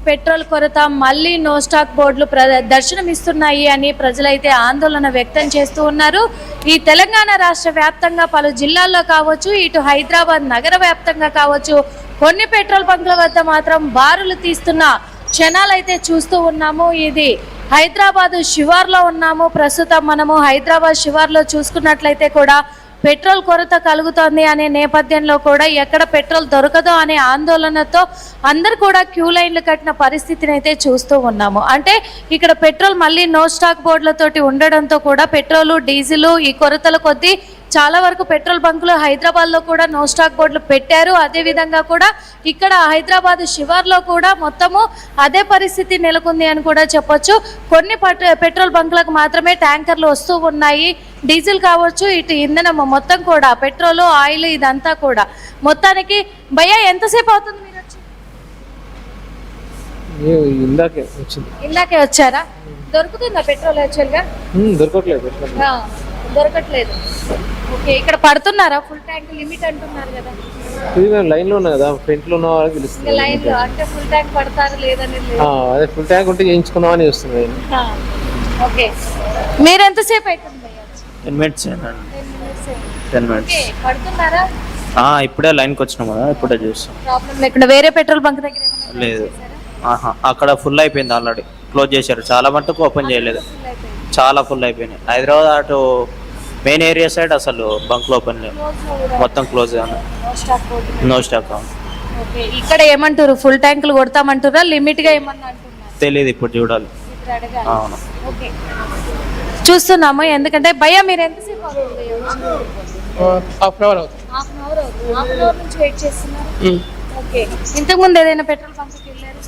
Petrol కొరత మళ్ళీ no stock బోర్డులు దర్శనమిస్తున్నాయి అని ప్రజలైతే ఆందోళన వ్యక్తం చేస్తూ ఉన్నారు. ఈ తెలంగాణ రాష్ట్ర వ్యాప్తంగా పలు జిల్లాల్లో కావచ్చు, ఇటు హైదరాబాద్ నగర వ్యాప్తంగా కావచ్చు, కొన్ని పెట్రోల్ బంకుల వద్ద మాత్రం బారులు తీస్తున్న క్షణాలైతే చూస్తూ ఉన్నాము. ఇది హైదరాబాద్ శివార్లో ఉన్నాము. ప్రస్తుతం మనము హైదరాబాద్ శివార్లో చూసుకున్నట్లయితే కూడా పెట్రోల్ కొరత కలుగుతోంది అనే నేపథ్యంలో కూడా ఎక్కడ పెట్రోల్ దొరకదో అనే ఆందోళనతో అందరు కూడా క్యూ లైన్లు కట్టిన పరిస్థితిని అయితే చూస్తూ ఉన్నాము. అంటే ఇక్కడ పెట్రోల్ మళ్ళీ నో స్టాక్ బోర్డులతోటి ఉండడంతో కూడా పెట్రోల్ డీజిల్ ఈ కొరతల కొద్దీ చాలా వరకు పెట్రోల్ బంకులు హైదరాబాద్లో కూడా నో స్టాక్ బోర్డులు పెట్టారు. అదేవిధంగా కూడా ఇక్కడ హైదరాబాద్ శివార్లో కూడా మొత్తము అదే పరిస్థితి నెలకొంది అని కూడా చెప్పొచ్చు. కొన్ని పెట్రోల్ బంకులకు మాత్రమే ట్యాంకర్లు వస్తూ ఉన్నాయి. డీజిల్ కావచ్చు, ఇటు ఇంధనం మొత్తం కూడా పెట్రోల్ ఆయిల్ ఇదంతా కూడా మొత్తానికి భయ్యా ఎంతసేపు అవుతుంది మీరు వచ్చి? ఇందాకే వచ్చారా? దొరుకుతుందా పెట్రోల్ యాక్చువల్గా? దొరకట్లేదు. ఓకే, ఇక్కడ పడుతున్నారా? ఫుల్ ట్యాంక్ లిమిట్ అంటున్నారు కదా. ఇది లైన్ లో ఉన్నా కదా, ఫ్రంట్ లో ఉన్న వాళ్ళకి తెలుస్తుంది. లైన్ లో అంటే ఫుల్ ట్యాంక్ పడతారు లేదని లేదు. అదే ఫుల్ ట్యాంక్ ఉంటే చేయించుకున్నామని వస్తుంది. ఓకే, మీరు ఎంతసేపు అవుతుంది? 10 minutes. 10 minutes. పడుతున్నారా? ఇప్పుడే లైన్కి వచ్చినాం కదా, ఇప్పుడే చూస్తాం. ప్రాబ్లం లేకుండా వేరే పెట్రోల్ బంక్ దగ్గర లేదు. అక్కడ ఫుల్ అయిపోయింది, ఆల్రెడీ క్లోజ్ చేశారు. చాలా మట్టుకు ఓపెన్ చేయలేదు, చాలా ఫుల్ అయిపోయినాయి. హైదరాబాద్ అటు మెయిన్ ఏరియా సైడ్ అసలు బంక్లు ఓపెన్ లేవు, మొత్తం క్లోజ్. No stock. ఇక్కడ ఏమంటారు? ఫుల్ ట్యాంకులు కొడతామంటారా? లిమిట్ గా ఏమన్నా అంటున్నారు? తెలియదు, ఇప్పుడు చూడాలి. అవును, చూస్తున్నాము. ఎందుకంటే భయ్యా మీరు ఎంతసేపు హాఫ్ అన్ అవర్ అవుతుంది. హాఫ్ అన్ అవర్ నుంచి వెయిట్ చేస్తున్నారు. ఓకే, ఇంతకు ముందు ఏదైనా పెట్రోల్ బంక్కి వెళ్ళారు?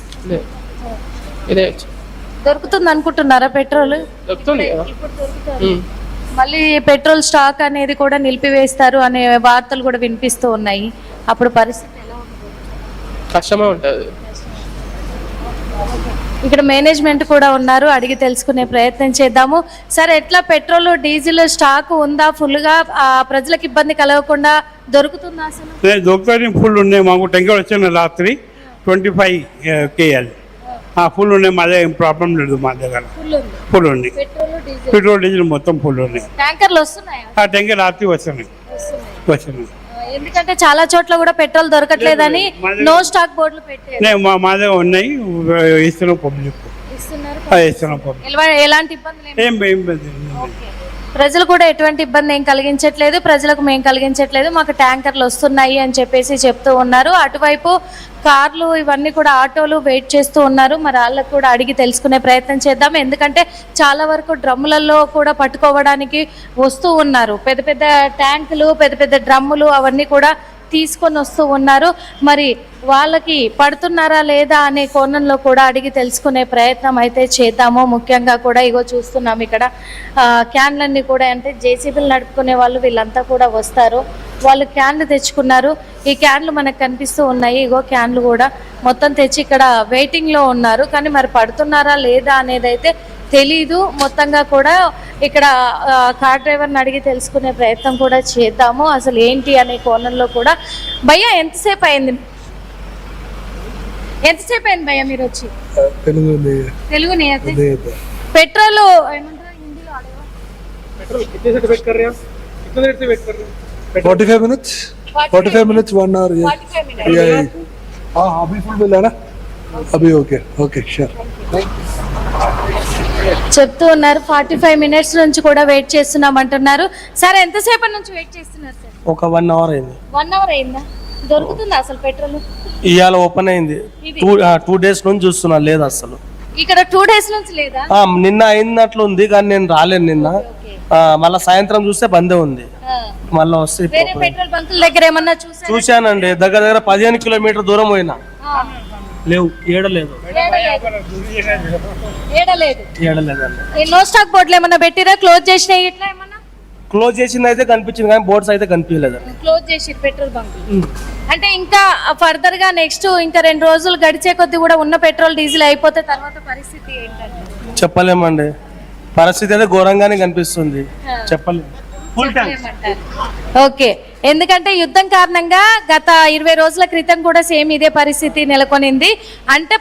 దొరుకుతుంది అనుకుంటున్నారా పెట్రోల్? దొరుకుతుంది. ఇప్పుడు దొరుకుతుంది. మళ్ళీ పెట్రోల్ స్టాక్ అనేది కూడా నిలిపివేస్తారు అనే వార్తలు కూడా వినిపిస్తూ ఉన్నాయి. అప్పుడు పరిస్థితి ఎలా ఉంటుంది? కష్టమే ఉంటుంది. ఇక్కడ మేనేజ్మెంట్ కూడా ఉన్నారు, అడిగి తెలుసుకునే ప్రయత్నం చేద్దాము. సరే, ఎట్లా పెట్రోల్ డీజిల్ స్టాక్ ఉందా? ఫుల్ గా ప్రజలకు ఇబ్బంది కలగకుండా దొరుకుతుందా? అసలు దొరుకుతాయి. ఫుల్ ఉన్నాయి. మాకు ట్యాంకర్ వచ్చిన రాత్రి 25 KL ఫుల్ ఉన్నాయి. మా దగ్గర ఏం ప్రాబ్లం లేదు. మా దగ్గర ఫుల్ ఉంది. పెట్రోల్ డీజిల్ మొత్తం ఫుల్ ఉన్నాయి. ట్యాంకర్లు వస్తున్నాయా? ట్యాంకర్ రాత్రి వస్తున్నాయి. ఎందుకంటే చాలా చోట్ల కూడా పెట్రోల్ దొరకట్లేదని నో స్టాక్ బోర్డులు పెట్టారు. మా దగ్గర ఉన్నాయి. ఇస్తున్నాం పబ్లిక్. ఎలాంటి ఇబ్బంది ప్రజలు కూడా ఎటువంటి ఇబ్బంది ఏం కలిగించట్లేదు. ప్రజలకు మేము కలిగించట్లేదు, మాకు ట్యాంకర్లు వస్తున్నాయి అని చెప్పేసి చెప్తూ ఉన్నారు. అటువైపు కార్లు ఇవన్నీ కూడా ఆటోలు వెయిట్ చేస్తూ ఉన్నారు. మరి వాళ్ళకు కూడా అడిగి తెలుసుకునే ప్రయత్నం చేద్దాం. ఎందుకంటే చాలా వరకు డ్రమ్ములలో కూడా పట్టుకోవడానికి వస్తూ ఉన్నారు. పెద్ద పెద్ద ట్యాంకులు, పెద్ద పెద్ద డ్రమ్ములు అవన్నీ కూడా తీసుకొని వస్తూ ఉన్నారు. మరి వాళ్ళకి పడుతున్నారా లేదా అనే కోణంలో కూడా అడిగి తెలుసుకునే ప్రయత్నం అయితే చేద్దాము. ముఖ్యంగా కూడా ఇగో చూస్తున్నాం ఇక్కడ క్యాన్లన్నీ కూడా, అంటే జేసీబీలు నడుపుకునే వాళ్ళు వీళ్ళంతా కూడా వస్తారు. వాళ్ళు క్యాన్లు తెచ్చుకున్నారు. ఈ క్యాన్లు మనకు కనిపిస్తూ ఉన్నాయి. ఇగో క్యాన్లు కూడా మొత్తం తెచ్చి ఇక్కడ వెయిటింగ్లో ఉన్నారు. కానీ మరి పడుతున్నారా లేదా అనేది అయితే తెలీదు. మొత్తంగా కూడా ఇక్కడ కార్ డ్రైవర్ని అడిగి తెలుసుకునే ప్రయత్నం కూడా చేద్దాము, అసలు ఏంటి అనే కోణంలో కూడా. భయ్యా ఎంతసేపు అయింది? భయ్యా మీరు వచ్చి? తెలుగుని పెట్రోల్ ఏమంటారు హిందీలో అడగ? 45 minutes 1 hour. अभी फुल मिला ना? अभी ओके श्योर. చెప్తూ ఉన్నారు 45 minutes నుంచి కూడా వెయిట్ చేస్తున్నాం అంటున్నారు. సార్ ఎంతసేపు నుంచి వెయిట్ చేస్తున్నారు సార్? ఒక 1 hour అయింది. 1 hour అయిందా? దొరుకుతుందా అసలు పెట్రోల్? ఇవాళ ఓపెన్ అయింది. 2 days నుంచి చూస్తున్నా, లేదు అసలు. ఇక్కడ 2 days నుంచి లేదా? నిన్న అయినట్లు ఉంది, కానీ నేను రాలేను నిన్న. మళ్ళీ సాయంత్రం చూస్తే బందే ఉంది. మళ్ళీ వస్తే పెట్రోల్ బంకుల దగ్గర ఏమన్నా చూశానండి. దగ్గర 15 కిలోమీటర్ దూరం పోయినా, లేవు. ఏడలేదు. నో స్టాక్ బోర్డులు ఏమన్నా పెట్టిరా? క్లోజ్ చేసినాయి ఇట్లా ఏమన్నా? క్లోజ్ చేసింది అయితే కనిపించింది, కానీ బోర్డ్స్ అయితే కనిపించలేదు. క్లోజ్ చేసి పెట్రోల్ బంక్ అంటే ఇంకా ఫర్దర్ గా నెక్స్ట్ ఇంకా 2 రోజులు గడిచే కొద్ది కూడా ఉన్న పెట్రోల్ డీజిల్ అయిపోతే తర్వాత పరిస్థితి ఏంటంటే చెప్పలేమండి. పరిస్థితి అయితే ఘోరంగానే కనిపిస్తుంది, చెప్పలేము. ఓకే. ఎందుకంటే యుద్ధం కారణంగా గత 20 రోజుల క్రితం కూడా సేమ్ ఇదే పరిస్థితి నెలకొనింది. అంటే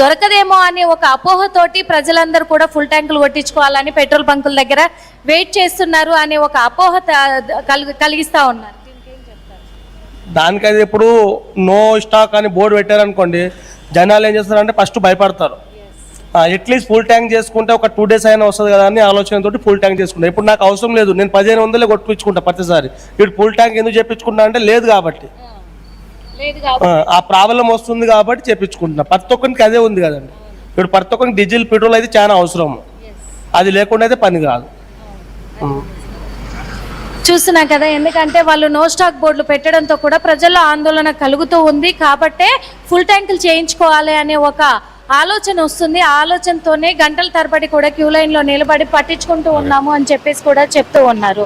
దొరకదేమో అనే ఒక అపోహతోటి ప్రజలందరూ కూడా ఫుల్ ట్యాంకులు కొట్టించుకోవాలని పెట్రోల్ బంకుల దగ్గర వెయిట్ చేస్తున్నారు అనే ఒక అపోహ కలిగిస్తా ఉన్నారు. దానికైతే ఇప్పుడు నో స్టాక్ అని బోర్డు పెట్టారనుకోండి, జనాలు ఏం చేస్తారంటే ఫస్ట్ భయపడతారు. అట్లీస్ట్ ఫుల్ ట్యాంక్ చేసుకుంటే ఒక 2 days అయినా వస్తుంది కదా అని ఆలోచనతో ఫుల్ ట్యాంక్ చేసుకుంటా. ఇప్పుడు నాకు అవసరం లేదు, నేను 1500 కొట్టించుకుంటా ప్రతిసారి. ఇప్పుడు ఫుల్ ట్యాంక్ ఎందుకు చెప్పించుకుంటా అంటే లేదు కాబట్టి, ఆ ప్రాబ్లం వస్తుంది కాబట్టి చెప్పించుకుంటున్నా. ప్రతి ఒక్కరికి అదే ఉంది కదండి. ఇప్పుడు ప్రతి ఒక్కరికి డీజిల్ పెట్రోల్ అయితే చాలా అవసరం, అది లేకుండా అయితే పని కాదు. చూస్తున్నా కదా, ఎందుకంటే వాళ్ళు నో స్టాక్ బోర్డులు పెట్టడంతో కూడా ప్రజల్లో ఆందోళన కలుగుతూ ఉంది. కాబట్టే ఫుల్ ట్యాంకులు చేయించుకోవాలి అనే ఒక ఆలోచన వస్తుంది. ఆ ఆలోచనతోనే గంటల తరబడి కూడా క్యూ లైన్లో నిలబడి పట్టించుకుంటూ ఉన్నాము అని చెప్పేసి కూడా చెప్తూ ఉన్నారు.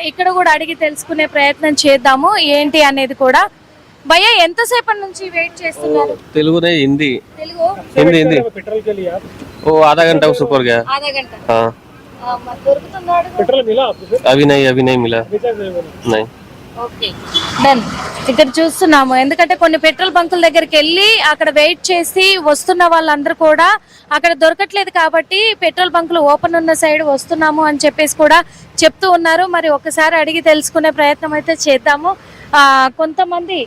ఇక్కడ కూడా అడిగి తెలుసుకునే ప్రయత్నం చేద్దాము ఏంటి అనేది కూడా. భయ్యా, ఎంతసేపటి నుంచి వెయిట్ చేస్తున్నారు? तेलुगु नहीं हिंदी తెలుగు हिंदी हिंदी वो आधा घंटा उससे ऊपर गया। ఆधा గంట हाँ మరి దొరుకుతుందా అడుగు? अभी नहीं मिला नहीं। Okay done. ఇక్కడ చూస్తున్నాము, ఎందుకంటే కొన్ని పెట్రోల్ బంకుల దగ్గరికి వెళ్ళి అక్కడ వెయిట్ చేసి వస్తున్న వాళ్ళందరూ కూడా అక్కడ దొరకట్లేదు కాబట్టి పెట్రోల్ బంకులు ఓపెన్ ఉన్న సైడ్ వస్తున్నాము అని చెప్పేసి కూడా చెప్తూ ఉన్నారు. మరి ఒకసారి అడిగి తెలుసుకునే ప్రయత్నం అయితే చేద్దాము. కొంతమంది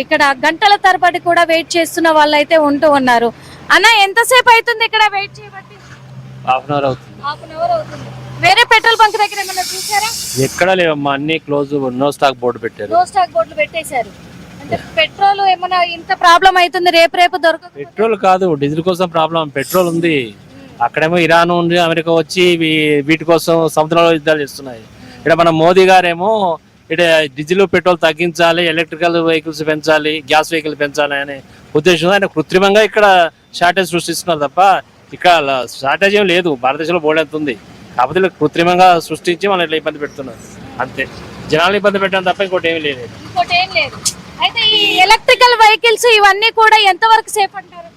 ఇక్కడ గంటల తరబడి కూడా వెయిట్ చేస్తున్న వాళ్ళు అయితే ఉంటూ ఉన్నారు. అన్న, ఎంతసేపు అవుతుంది ఇక్కడ వెయిట్ చేయబట్టి? హాఫ్ అన్ అవర్ అవుతుంది. హాఫ్ అన్ అవర్ అవుతుంది. వేరే పెట్రోల్ బంక్ దగ్గర ఏమైనా చూసారా? ఎక్కడ లేవమ్మా, అన్ని క్లోజ్, నో స్టాక్ బోర్డు పెట్టారు. నో స్టాక్ బోర్డులు పెట్టేశారు. అంటే పెట్రోల్ ఏమైనా ఇంత ప్రాబ్లం అవుతుంది, రేపు దొరకదు. పెట్రోల్ కాదు, డీజిల్ కోసం ప్రాబ్లం. పెట్రోల్ ఉంది, అక్కడేమో ఇరాన్ ఉంది, అమెరికా వచ్చి వీటి కోసం సముద్రంలో యుద్ధాలు చేస్తున్నాయి. ఇక్కడ మన మోదీ గారేమో ఇక్కడ డీజిల్ పెట్రోల్ తగ్గించాలి, ఎలక్ట్రికల్ వెహికల్స్ పెంచాలి, గ్యాస్ వెహికల్ పెంచాలి అనే ఉద్దేశంతో ఆయన కృత్రిమంగా ఇక్కడ షార్టేజ్ సృష్టిస్తున్నారు తప్ప ఇక్కడ షార్టేజ్ ఏం లేదు. భారతదేశంలో బోర్డు ఉంది, కాకపోతే కృత్రిమంగా సృష్టించి మనం ఇట్లా ఇబ్బంది పెడుతున్నారు అంతే. జనాలు ఇబ్బంది పెట్టడం తప్ప ఇంకోటి ఏమీ లేదు. అయితే ఈ ఎలక్ట్రికల్ వెహికల్స్ ఇవన్నీ కూడా ఎంత వరకు సేఫ్ అంటారు?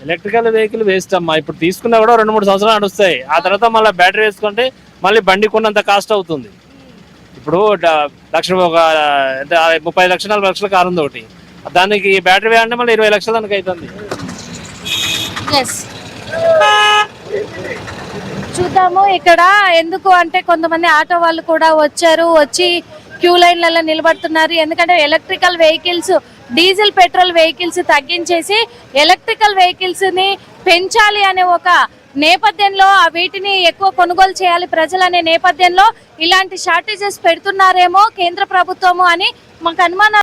ఎలక్ట్రికల్ వెహికల్ వేస్ట్ అమ్మా. ఇప్పుడు తీసుకున్నా కూడా 2-3 సంవత్సరాలు నడుస్తాయి. ఆ తర్వాత మళ్ళీ బ్యాటరీ వేసుకుంటే మళ్ళీ బండి కొన్నంత కాస్ట్ అవుతుంది. ఇప్పుడు ఒక 30 లక్షలు 40 లక్షల కారు ఉంది ఒకటి, దానికి బ్యాటరీ వేయాలంటే మళ్ళీ 20 లక్షల దానికి అవుతుంది. చూద్దాము ఇక్కడ. ఎందుకు అంటే కొంతమంది ఆటో వాళ్ళు కూడా వచ్చి క్యూ లైన్లలో నిలబడుతున్నారు. ఎందుకంటే electrical vehicles, diesel petrol vehicles తగ్గించేసి ఎలక్ట్రికల్ వెహికల్స్ ని పెంచాలి అనే ఒక నేపథ్యంలో, వీటిని ఎక్కువ కొనుగోలు చేయాలి ప్రజలు అనే నేపథ్యంలో ఇలాంటి షార్టేజెస్ పెడుతున్నారేమో కేంద్ర ప్రభుత్వము అని మాకు అనుమానం.